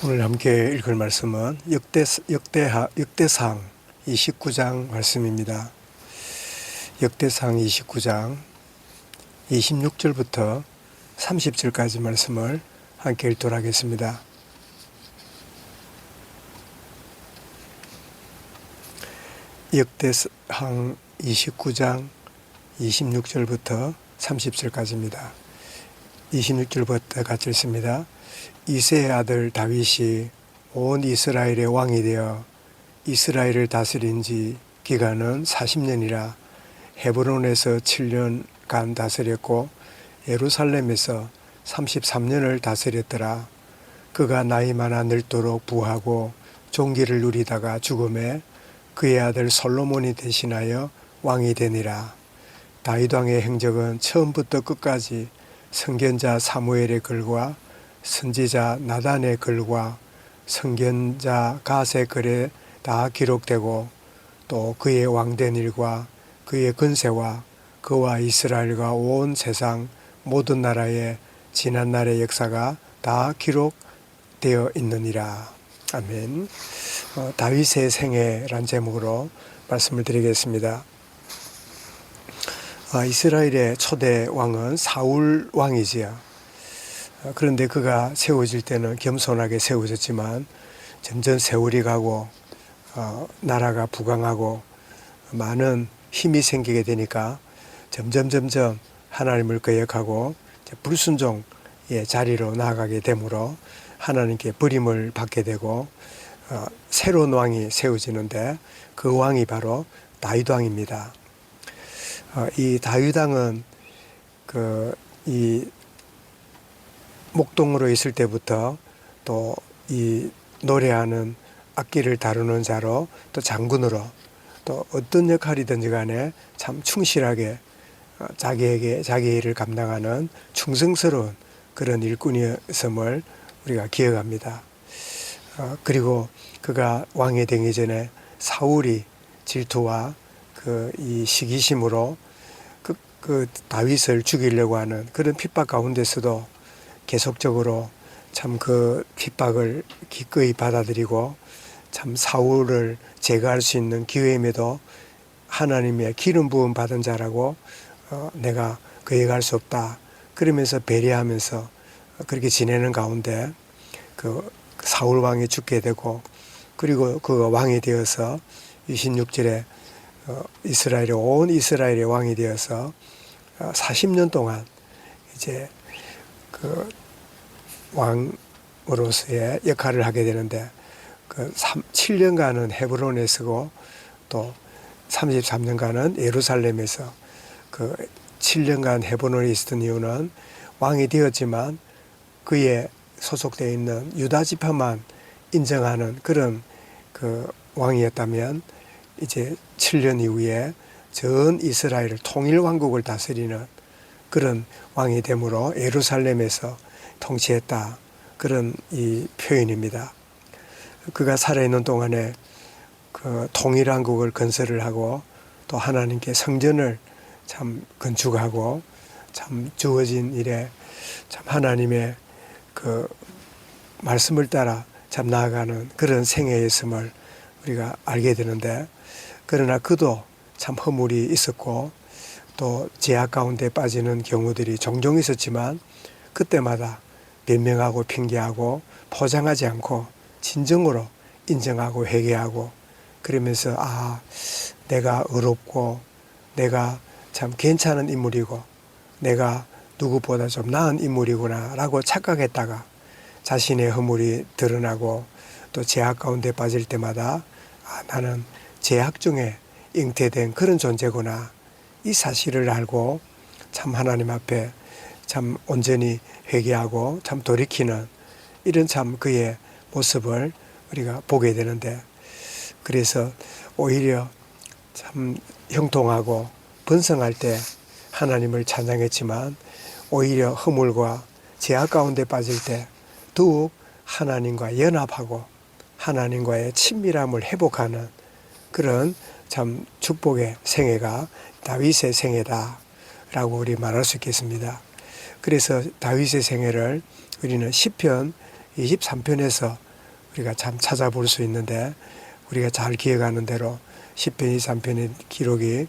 오늘 함께 읽을 말씀은 역대상 29장 말씀입니다. 역대상 29장 26절부터 30절까지 말씀을 함께 읽도록 하겠습니다. 역대상 29장 26절부터 30절까지입니다. 26절부터 같이 읽습니다. 이새의 아들 다윗이 온 이스라엘의 왕이 되어 이스라엘을 다스린 지 기간은 40년이라 헤브론에서 7년간 다스렸고 예루살렘에서 33년을 다스렸더라. 그가 나이 많아 늙도록 부하고 종기를 누리다가 죽음에 그의 아들 솔로몬이 대신하여 왕이 되니라. 다윗 왕의 행적은 처음부터 끝까지 선견자 사무엘의 글과 선지자 나단의 글과 선견자 갓의 글에 다 기록되고 또 그의 왕된 일과 그의 근세와 그와 이스라엘과 온 세상 모든 나라의 지난날의 역사가 다 기록되어 있느니라. 아멘. 다윗의 생애란 제목으로 말씀을 드리겠습니다. 이스라엘의 초대 왕은 사울 왕이지요. 그런데 그가 세워질 때는 겸손하게 세워졌지만 점점 세월이 가고 나라가 부강하고 많은 힘이 생기게 되니까 점점 하나님을 거역하고 불순종의 자리로 나아가게 되므로 하나님께 버림을 받게 되고 새로운 왕이 세워지는데 그 왕이 바로 다윗 왕입니다. 이 다윗 왕은 이 목동으로 있을 때부터 또 이 노래하는 악기를 다루는 자로 또 장군으로 또 어떤 역할이든지 간에 참 충실하게 자기에게 자기 일을 감당하는 충성스러운 그런 일꾼이었음을 우리가 기억합니다. 그리고 그가 왕이 되기 전에 사울이 질투와 이 시기심으로 그 다윗을 죽이려고 하는 그런 핍박 가운데서도 계속적으로 참 그 핍박을 기꺼이 받아들이고 참 사울을 제거할 수 있는 기회임에도 하나님의 기름 부음 받은 자라고 내가 그에게 갈 수 없다 그러면서 배려하면서 그렇게 지내는 가운데 그 사울 왕이 죽게 되고 그리고 그 왕이 되어서 26절에 온 이스라엘의 왕이 되어서 40년 동안 이제 그 왕으로서의 역할을 하게 되는데 7년간은 헤브론에 서고 또 33년간은 예루살렘에서 7년간 헤브론에 있었던 이유는 왕이 되었지만 그에 소속되어 있는 유다 지파만 인정하는 그런 왕이었다면 이제 7년 이후에 전 이스라엘 통일 왕국을 다스리는 그런 왕이 되므로 예루살렘에서 통치했다. 그런 이 표현입니다. 그가 살아있는 동안에 통일 왕국을 건설을 하고 또 하나님께 성전을 참 건축하고 참 주어진 일에 참 하나님의 말씀을 따라 참 나아가는 그런 생애였음을 우리가 알게 되는데 그러나 그도 참 허물이 있었고 또 죄악 가운데 빠지는 경우들이 종종 있었지만 그때마다 변명하고 핑계하고 포장하지 않고 진정으로 인정하고 회개하고 그러면서 내가 의롭고 내가 참 괜찮은 인물이고 내가 누구보다 좀 나은 인물이구나 라고 착각했다가 자신의 허물이 드러나고 또 죄악 가운데 빠질 때마다 나는 죄악 중에 잉태된 그런 존재구나 이 사실을 알고 참 하나님 앞에 참 온전히 회개하고 참 돌이키는 이런 참 그의 모습을 우리가 보게 되는데 그래서 오히려 참 형통하고 번성할 때 하나님을 찬양했지만 오히려 허물과 죄악 가운데 빠질 때 더욱 하나님과 연합하고 하나님과의 친밀함을 회복하는 그런 참 축복의 생애가 다윗의 생애다라고 우리 말할 수 있겠습니다. 그래서 다윗의 생애를 우리는 시편 23편에서 우리가 참 찾아볼 수 있는데, 우리가 잘 기억하는 대로 10편 23편의 기록이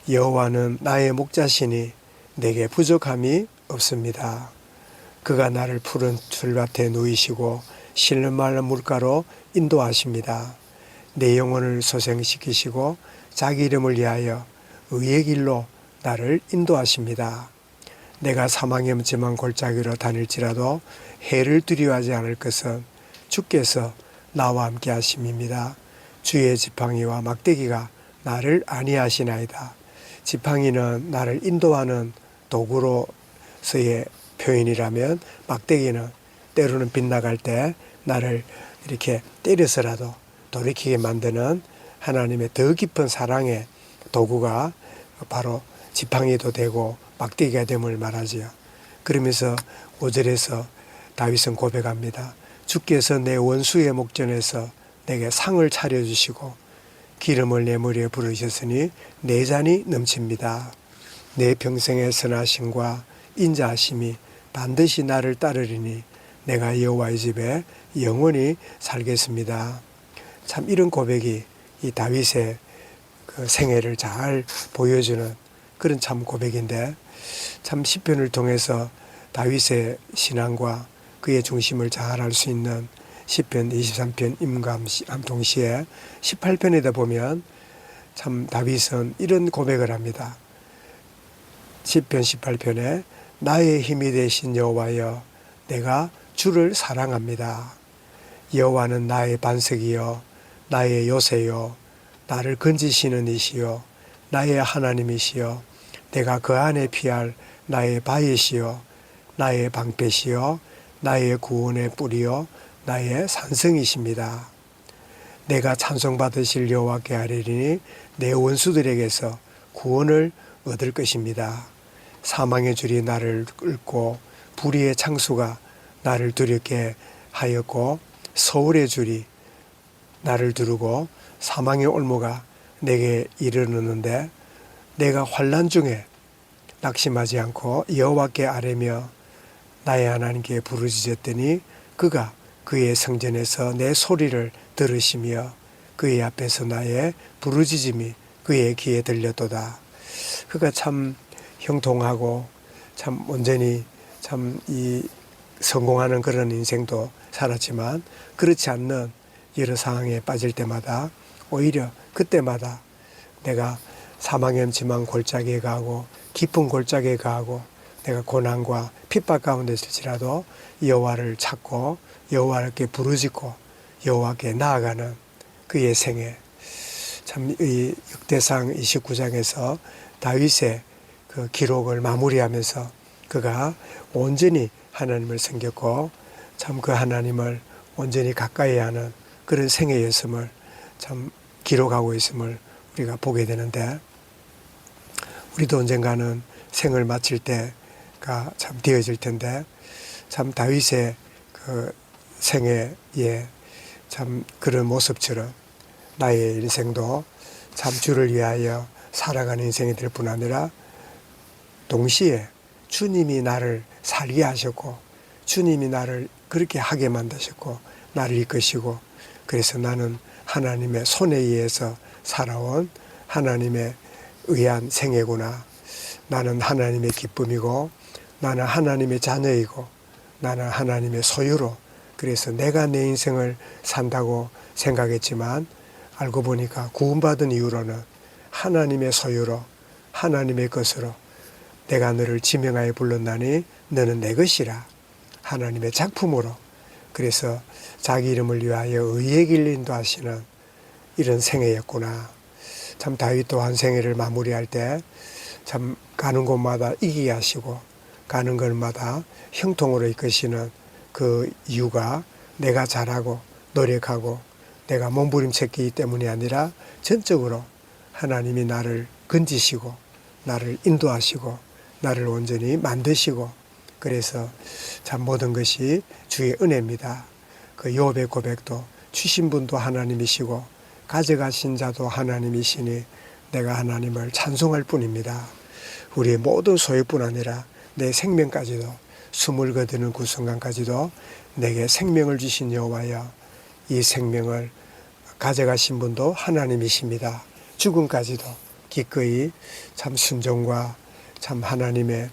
여호와는 나의 목자시니 내게 부족함이 없습니다. 그가 나를 푸른 풀밭에 누이시고 실는 말 물가로 인도하십니다. 내 영혼을 소생시키시고 자기 이름을 위하여 의의 길로 나를 인도하십니다. 내가 사망의 음침한 골짜기로 다닐지라도 해를 두려워하지 않을 것은 주께서 나와 함께 하심입니다. 주의 지팡이와 막대기가 나를 안위하시나이다. 지팡이는 나를 인도하는 도구로서의 표현이라면, 막대기는 때로는 빗나갈 때 나를 이렇게 때려서라도 돌이키게 만드는 하나님의 더 깊은 사랑의 도구가 바로 지팡이도 되고 막대기가 됨을 말하지요. 그러면서 5절에서 다윗은 고백합니다. 주께서 내 원수의 목전에서 내게 상을 차려주시고 기름을 내 머리에 부으셨으니 내 잔이 넘칩니다. 내 평생의 선하심과 인자하심이 반드시 나를 따르리니 내가 여호와의 집에 영원히 살겠습니다. 참 이런 고백이 이 다윗의 그 생애를 잘 보여주는 그런 참 고백인데, 참 시편을 통해서 다윗의 신앙과 그의 중심을 잘 알 수 있는 시편 23편 임감 동시에 18편에다 보면 참 다윗은 이런 고백을 합니다. 시편 18편에 나의 힘이 되신 여호와여 내가 주를 사랑합니다. 여호와는 나의 반석이요 나의 요새요 나를 건지시는 이시요 나의 하나님이시요 내가 그 안에 피할 나의 바위시요 나의 방패시요 나의 구원의 뿌리요 나의 산성이십니다. 내가 찬송받으실 여호와께 아뢰리니 내 원수들에게서 구원을 얻을 것입니다. 사망의 줄이 나를 끌고 불의의 창수가 나를 두렵게 하였고 서울의 줄이 나를 두르고 사망의 올무가 내게 이르렀는데 내가 환난 중에 낙심하지 않고 여호와께 아뢰며 나의 하나님께 부르짖었더니 그가 그의 성전에서 내 소리를 들으시며 그의 앞에서 나의 부르짖음이 그의 귀에 들렸도다. 그가 참 형통하고 참 온전히 참 이 성공하는 그런 인생도 살았지만, 그렇지 않는 여러 상황에 빠질 때마다 오히려 그때마다 내가 사망의 음침한 골짜기에 가고 깊은 골짜기에 가고 내가 고난과 핍박 가운데 있을지라도 여호와를 찾고 여호와께 부르짖고 여호와께 나아가는 그의 생애, 참 이 역대상 29장에서 다윗의 그 기록을 마무리하면서 그가 온전히 하나님을 섬겼고 참 그 하나님을 온전히 가까이 하는 그런 생애였음을 참 기록하고 있음을 우리가 보게 되는데, 우리도 언젠가는 생을 마칠 때가 참 되어질 텐데, 참 다윗의 그 생애에 참 그런 모습처럼 나의 인생도 참 주를 위하여 살아가는 인생이 될 뿐 아니라 동시에 주님이 나를 살게 하셨고 주님이 나를 그렇게 하게 만드셨고 나를 이끄시고, 그래서 나는 하나님의 손에 의해서 살아온 하나님의 의한 생애구나. 나는 하나님의 기쁨이고 나는 하나님의 자녀이고 나는 하나님의 소유로, 그래서 내가 내 인생을 산다고 생각했지만 알고 보니까 구원받은 이후로는 하나님의 소유로 하나님의 것으로 내가 너를 지명하여 불렀나니 너는 내 것이라, 하나님의 작품으로. 그래서 자기 이름을 위하여 의의 길 인도하시는 이런 생애였구나. 참 다윗 또한 생애를 마무리할 때 참 가는 곳마다 이기게 하시고 가는 곳마다 형통으로 이끄시는 그 이유가 내가 잘하고 노력하고 내가 몸부림쳤기 때문이 아니라 전적으로 하나님이 나를 건지시고 나를 인도하시고 나를 온전히 만드시고, 그래서 참 모든 것이 주의 은혜입니다. 그 욥의 고백도 주신 분도 하나님이시고 가져가신 자도 하나님이시니 내가 하나님을 찬송할 뿐입니다. 우리의 모든 소유뿐 아니라 내 생명까지도, 숨을 거두는 그 순간까지도 내게 생명을 주신 여호와여 이 생명을 가져가신 분도 하나님이십니다. 죽음까지도 기꺼이 참 순종과 참 하나님의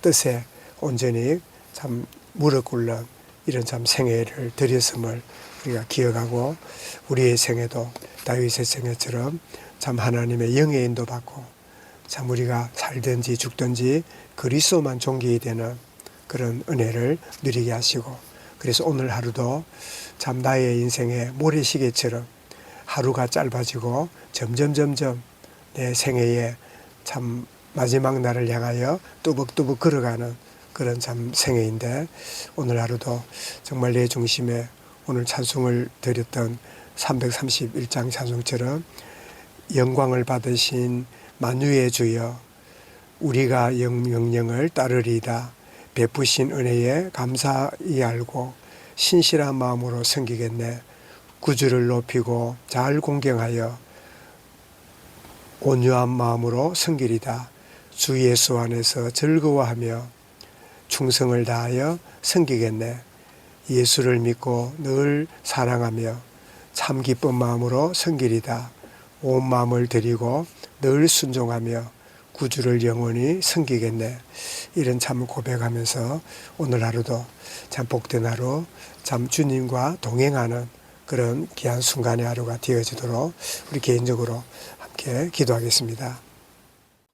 뜻에 온전히 참 무릎 꿇는 이런 참 생애를 드렸음을 우리가 기억하고, 우리의 생애도 다윗의 생애처럼 참 하나님의 영의 인도 받고 참 우리가 살든지 죽든지 그리스도만 존귀히 되는 그런 은혜를 누리게 하시고, 그래서 오늘 하루도 참 나의 인생의 모래시계처럼 하루가 짧아지고 점점 내 생애에 참 마지막 날을 향하여 뚜벅뚜벅 걸어가는 그런 참 생애인데, 오늘 하루도 정말 내 중심에 오늘 찬송을 드렸던 331장 찬송처럼 영광을 받으신 만유의 주여 우리가 명령을 따르리이다. 베푸신 은혜에 감사히 알고 신실한 마음으로 섬기겠네. 구주를 높이고 잘 공경하여 온유한 마음으로 섬기리다. 주 예수 안에서 즐거워하며 충성을 다하여 섬기겠네. 예수를 믿고 늘 사랑하며 참 기쁜 마음으로 섬기리다. 온 마음을 드리고 늘 순종하며 구주를 영원히 섬기겠네. 이런 참 고백하면서 오늘 하루도 참 복된 하루, 참 주님과 동행하는 그런 귀한 순간의 하루가 되어지도록 우리 개인적으로 함께 기도하겠습니다.